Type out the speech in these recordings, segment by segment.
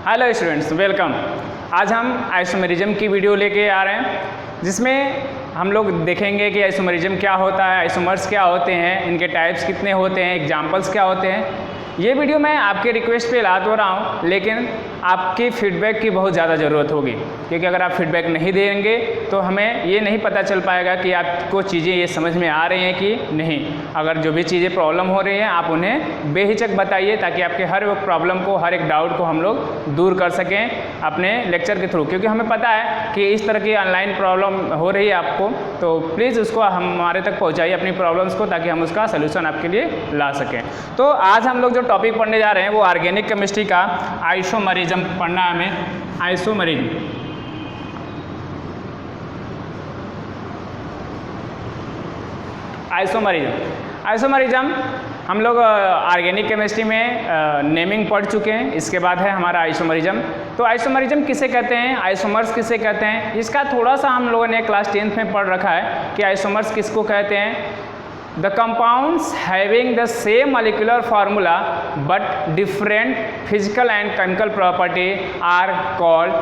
Hello students, welcome. आज हम isomerism की वीडियो लेके आ रहे हैं, जिसमें हम लोग देखेंगे कि आइसोमेरिज्म क्या होता है, आइसोमर्स क्या होते हैं, इनके टाइप्स कितने होते हैं, एग्जांपल्स क्या होते हैं। ये वीडियो मैं आपके रिक्वेस्ट पे ला तो रहा हूँ, लेकिन आपकी फीडबैक की बहुत ज़्यादा ज़रूरत होगी, क्योंकि अगर आप फीडबैक नहीं देंगे तो हमें ये नहीं पता चल पाएगा कि आपको चीज़ें ये समझ में आ रही हैं कि नहीं। अगर जो भी चीज़ें प्रॉब्लम हो रही हैं आप उन्हें बेहिचक बताइए, ताकि आपके हर एक प्रॉब्लम को, हर एक डाउट को हम लोग दूर कर सकें अपने लेक्चर के थ्रू। क्योंकि हमें पता है कि इस तरह की ऑनलाइन प्रॉब्लम हो रही है आपको, तो प्लीज़ उसको हमारे तक पहुँचाइए, अपनी प्रॉब्लम्स को, ताकि हम उसका सोल्यूशन आपके लिए ला सकें। तो आज हम लोग जो टॉपिक पढ़ने जा रहे हैं वो ऑर्गेनिक केमिस्ट्री का आइसोमरिज्म पढ़ना है हमें। आइसोमरिज्म हम लोग ऑर्गेनिक केमिस्ट्री में नेमिंग पढ़ चुके हैं। इसके बाद है हमारा आइसोमरिज्म। तो आइसोमरिज्म किसे कहते हैं, आइसोमर्स किसे कहते हैं, इसका थोड़ा सा हम लोगों ने क्लास 10th में पढ़ रखा है कि आइसोमर्स किसको कहते हैं। The compounds having the same molecular formula but different physical and chemical property are called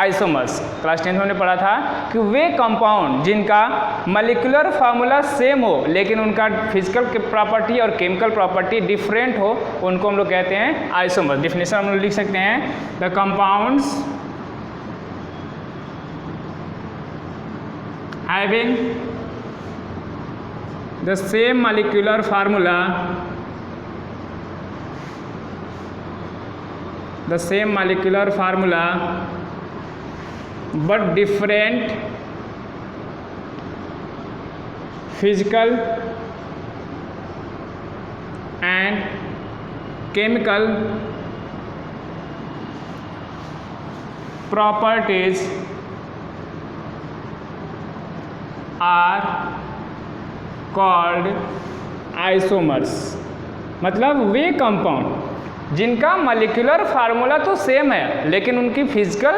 isomers। Class 10th में हमने पढ़ा था कि वे कंपाउंड जिनका मॉलिक्यूलर फार्मूला सेम हो लेकिन उनका फिजिकल प्रॉपर्टी और केमिकल प्रॉपर्टी डिफरेंट हो, उनको हम लोग कहते हैं आइसोमर्स। डिफिनेशन हम लोग लिख सकते हैं, the compounds having the same molecular formula but different physical and chemical properties are called isomers. मतलब वे कंपाउंड जिनका मॉलिक्यूलर फार्मूला तो सेम है लेकिन उनकी फिजिकल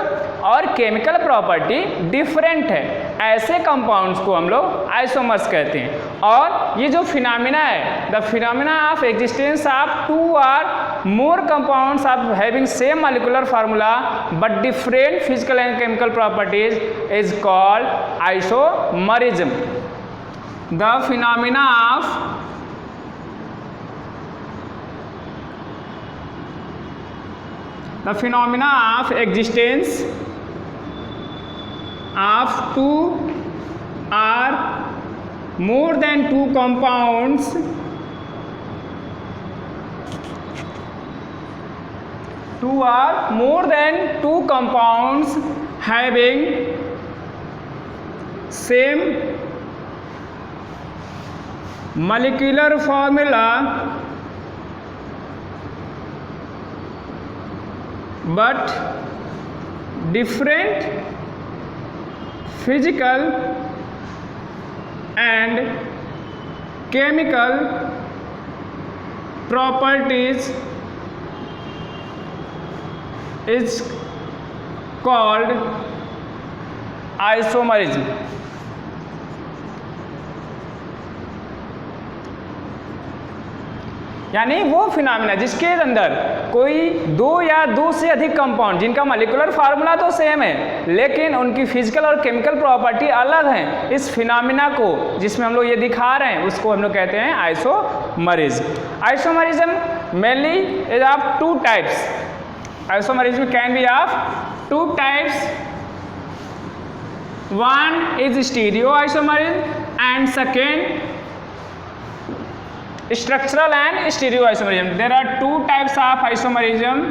और केमिकल प्रॉपर्टी डिफरेंट है, ऐसे कंपाउंड्स को हम लोग आइसोमर्स कहते हैं। और ये जो फिनोमिना है, the phenomena of existence of two or more compounds of having same molecular formula but different physical and chemical properties is called isomerism. The phenomena of existence of two or more than two compounds having same molecular formula but different physical and chemical properties is called isomerism। यानी वो phenomena जिसके अंदर कोई दो या दो से अधिक कंपाउंड जिनका मॉलिक्यूलर फार्मूला तो सेम है लेकिन उनकी फिजिकल और केमिकल प्रॉपर्टी अलग हैं, इस फिनोमिना को जिसमें हम लोग ये दिखा रहे हैं उसको हम लोग कहते हैं isomerism. Isomerism mainly is of two types. Isomerism can be of two types. One is stereo isomerism and second structural and stereoisomerism। There are two types of isomerism,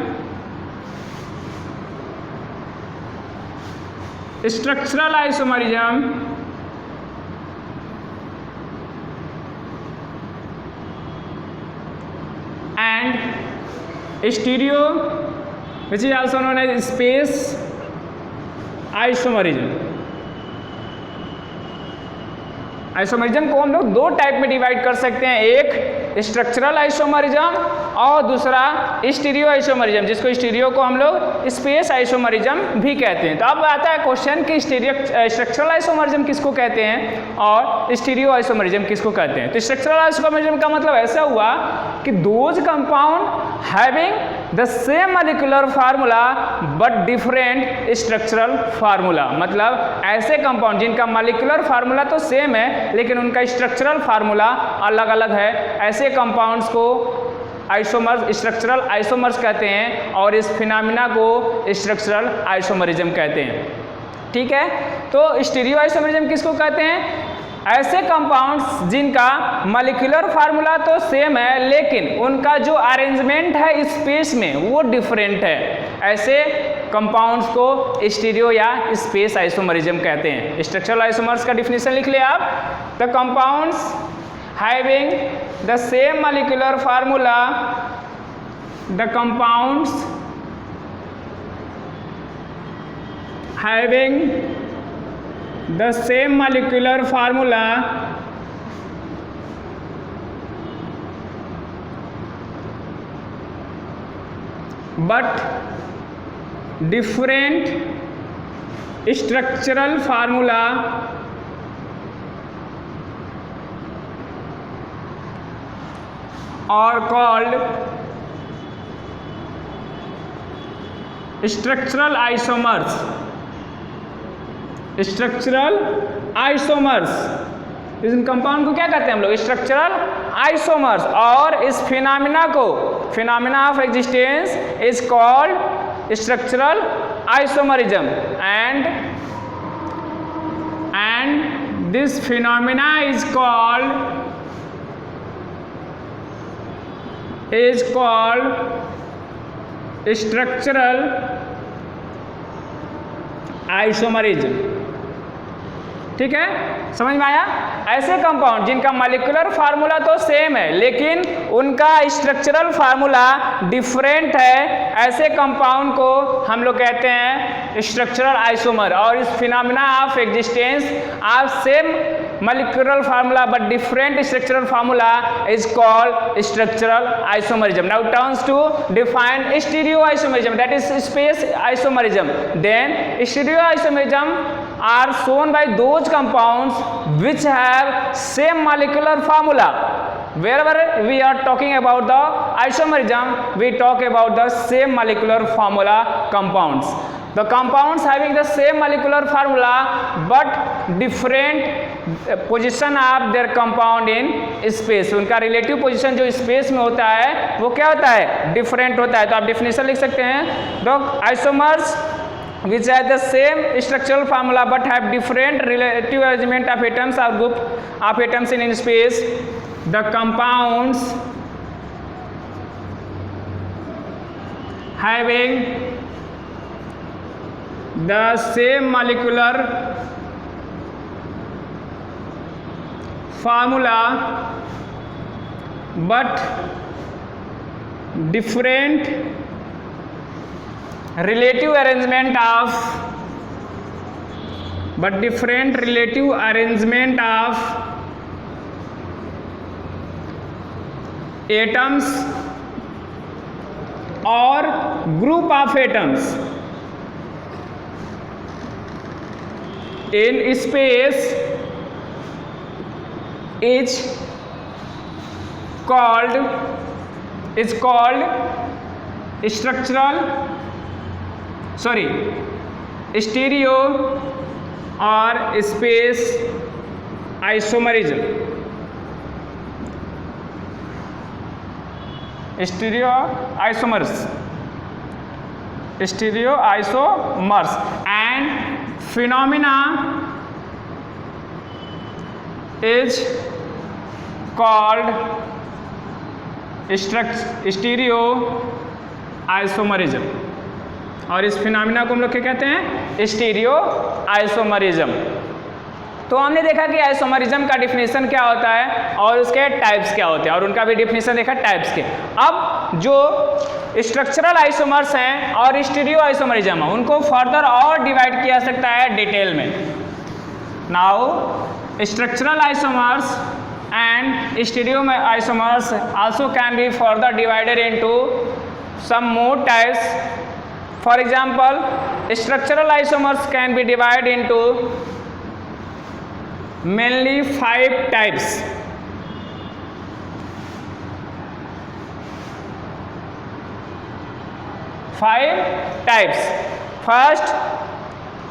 structural isomerism and stereo, which is also known as space isomerism। Isomerism को हम लोग दो type में divide कर सकते हैं, एक structural isomerism और दूसरा स्टीरियो आइसोमरिज्म, जिसको स्टीरियो को हम लोग स्पेस आइसोमरिज्म भी कहते हैं। तो अब आता है क्वेश्चन कि स्ट्रक्चरल आइसोमरिज्म किसको कहते हैं और स्टीरियो आइसोमरिज्म किसको कहते हैं। तो स्ट्रक्चरल आइसोमरिज्म का मतलब ऐसा हुआ कि those compound having the same molecular formula but different structural formula, मतलब ऐसे कंपाउंड जिनका मॉलिक्यूलर फार्मूला तो सेम है लेकिन उनका स्ट्रक्चरल फार्मूला अलग अलग है, ऐसे कंपाउंड्स को आइसोमर्स, स्ट्रक्चरल आइसोमर्स कहते हैं और इस फिनोमेना को स्ट्रक्चरल आइसोमरिज्म कहते हैं। ठीक है, तो स्टीरियो आइसोमरिज्म किसको कहते हैं? ऐसे कंपाउंड्स जिनका मॉलिक्यूलर फार्मूला तो सेम है लेकिन उनका जो अरेंजमेंट है स्पेस में वो डिफरेंट है, ऐसे कंपाउंड्स को स्टीरियो या स्पेस आइसोमरिज्म कहते हैं। स्ट्रक्चरल आइसोमर्स का डिफिनेशन लिख लिया आप, the compounds having the same molecular formula, the compounds having the same molecular formula but different structural formula are called structural isomers। Structural isomers, इस compound को क्या कहते हैं हम लोग? Structural isomers. और इस फिनोमेना को, phenomena of existence is called structural isomerism and this phenomena is called structural isomerism. ठीक है, समझ में आया? ऐसे कंपाउंड जिनका मॉलिक्यूलर फार्मूला तो सेम है लेकिन उनका स्ट्रक्चरल फार्मूला डिफरेंट है, ऐसे कंपाउंड को हम लोग कहते हैं स्ट्रक्चरल आइसोमर। और इस phenomena of existence of same molecular formula but different structural formula is called structural isomerism. Now turns to define stereoisomerism, that is space isomerism. Then stereoisomerism are shown by those compounds which have same molecular formula. Wherever we are talking about the isomerism, we talk about the same molecular formula compounds. The compounds having the same molecular formula but different position of their compound in space, उनका relative position जो space में होता है वो क्या होता है? different होता है। तो आप definition लिख सकते हैं, the isomers which have the same structural formula but have different relative arrangement of atoms or group of atoms in space, the compounds having the same molecular formula but different relative arrangement of atoms or group of atoms in space is called stereo or space isomerism. Stereo isomers and phenomena is called stereo isomerism। और इस phenomena को हम लोग क्या कहते हैं? Stereo isomerism. तो हमने देखा कि आइसोमरिज्म का डिफिनेशन क्या होता है और उसके टाइप्स क्या होते हैं और उनका भी डिफिनेशन देखा टाइप्स के। अब जो स्ट्रक्चरल आइसोमर्स हैं और स्टीरियो आइसोमरिज्म है उनको फर्दर और डिवाइड किया सकता है डिटेल में। Now structural isomers and stereo isomers also can be further divided into some more types. For example, structural isomers can be divided into mainly 5 types. 5 types. First,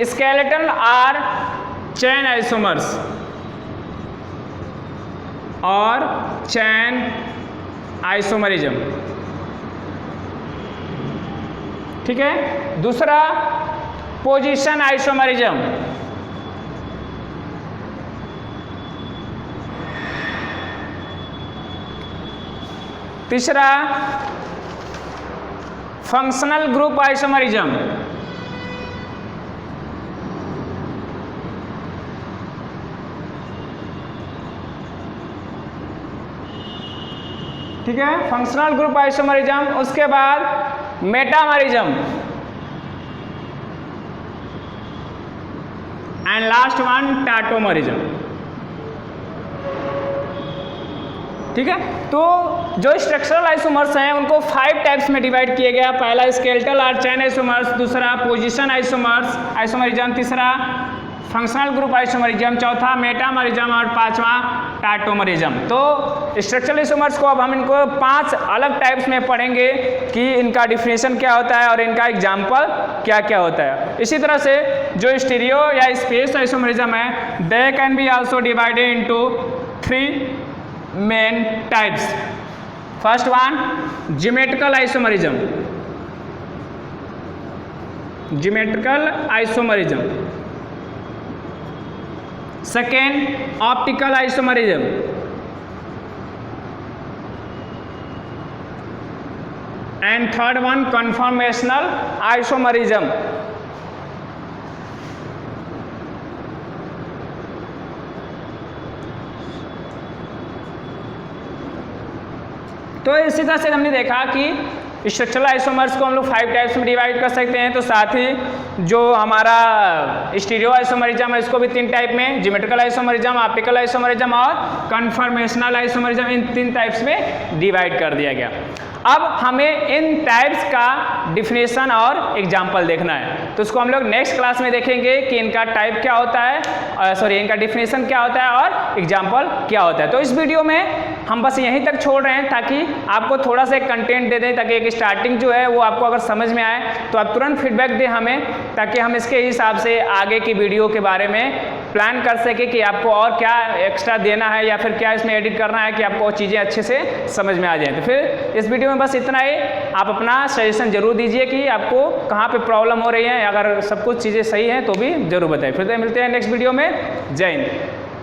skeletal or chain isomers और chain isomerism, ठीक है। दूसरा, position isomerism. तीसरा, functional group isomerism. ठीक है, functional group isomerism. उसके बाद metamerism and last one टाटोमरिज्म। ठीक है, तो जो स्ट्रक्चरल आइसोमर्स हैं उनको 5 टाइप्स में डिवाइड किया गया। पहला स्केलेटल और चेन आइसोमर्स, दूसरा पोजीशन आइसोमरिज्म, तीसरा फंक्शनल ग्रुप आइसोमरिज्म, चौथा मेटामरिज्म और पांचवा टाटोमरिज्म। तो स्ट्रक्चरल आइसोमर्स को अब हम इनको 5 अलग टाइप्स में पढ़ेंगे कि इनका डिफिनेशन क्या होता है और इनका एग्जाम्पल क्या क्या होता है। इसी तरह से जो स्टीरियो या स्पेस आइसोमरिज्म है, they can be also divided into 3 main types. First one, geometrical isomerism. Second, optical isomerism. And third one, conformational isomerism. तो इसी तरह से हमने देखा कि स्ट्रक्चरल आइसोमर्स को हम लोग 5 टाइप्स में डिवाइड कर सकते हैं। तो साथ ही जो हमारा स्टीरियो आइसोमरिज्म है इसको भी 3 टाइप में, ज्योमेट्रिकल आइसोमरिज्म, ऑप्टिकल आइसोमरिज्म और कन्फॉर्मेशनल आइसोमरिज्म, इन 3 टाइप्स में डिवाइड कर दिया गया। अब हमें इन टाइप्स का डिफिनेशन और एग्जाम्पल देखना है, तो उसको हम लोग नेक्स्ट क्लास में देखेंगे कि इनका टाइप क्या होता है, इनका डिफिनेशन क्या होता है और एग्जाम्पल क्या होता है। तो इस वीडियो में हम बस यहीं तक छोड़ रहे हैं ताकि आपको थोड़ा सा एक कंटेंट दे दें, ताकि एक स्टार्टिंग जो है वो आपको अगर समझ में आए तो आप तुरंत फीडबैक दें हमें, ताकि हम इसके हिसाब से आगे की वीडियो के बारे में प्लान कर सके कि आपको और क्या एक्स्ट्रा देना है या फिर क्या इसमें एडिट करना है कि आपको वो चीज़ें अच्छे से समझ में आ जाए। तो फिर इस वीडियो में बस इतना ही। आप अपना सजेशन जरूर दीजिए कि आपको कहाँ पे प्रॉब्लम हो रही है, अगर सब कुछ चीज़ें सही हैं तो भी जरूर बताइए। फिर मिलते हैं नेक्स्ट वीडियो में। जय हिंद।